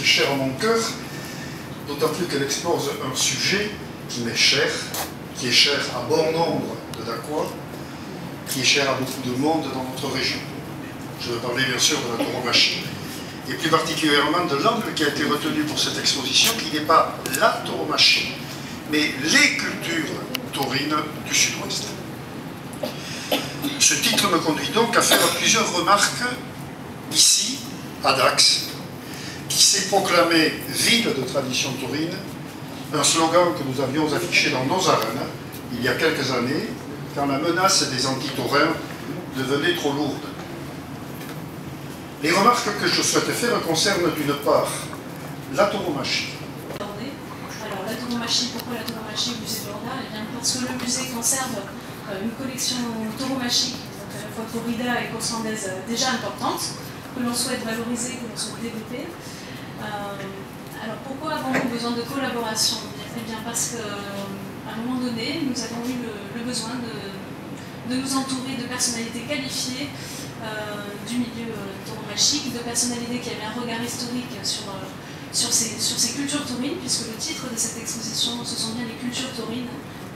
qui est chère à mon cœur, d'autant plus qu'elle expose un sujet qui m'est cher, qui est cher à bon nombre de Dacois, qui est cher à beaucoup de monde dans notre région. Je veux parler bien sûr de la tauromachie, et plus particulièrement de l'angle qui a été retenu pour cette exposition, qui n'est pas la tauromachie, mais les cultures taurines du Sud-Ouest. Ce titre me conduit donc à faire plusieurs remarques ici, à Dax, qui s'est proclamé ville de tradition taurine, un slogan que nous avions affiché dans nos arènes il y a quelques années, quand la menace des anti-taurins devenait trop lourde. Les remarques que je souhaitais faire concernent d'une part la tauromachie. Alors la tauromachie, pourquoi la tauromachie au musée de Borda? Eh bien parce que le musée conserve une collection tauromachique, donc à la fois corrida et course landaise déjà importante, que l'on souhaite valoriser, que l'on souhaite développer. Alors pourquoi avons-nous besoin de collaboration? Eh bien parce qu'à un moment donné, nous avons eu le besoin de nous entourer de personnalités qualifiées du milieu tauromachique, de personnalités qui avaient un regard historique sur ces cultures taurines, puisque le titre de cette exposition, ce sont bien les cultures taurines,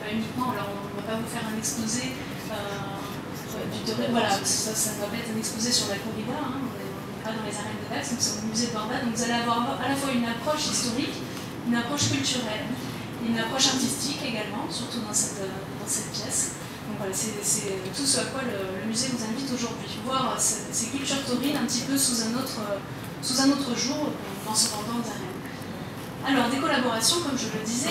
uniquement. Alors on ne va pas vous faire un exposé du taurin, voilà, ça ne va pas être un exposé sur la corrida, hein, on n'est pas dans les arènes de Dax, nous sommes au musée de Borda, donc vous allez avoir à la fois une approche historique, une approche culturelle, une approche artistique également, surtout dans cette pièce. Donc voilà, c'est tout ce à quoi le musée vous invite aujourd'hui. Voir ces cultures taurines un petit peu sous un autre jour, dans ce pendant d'arène. Alors, des collaborations, comme je le disais.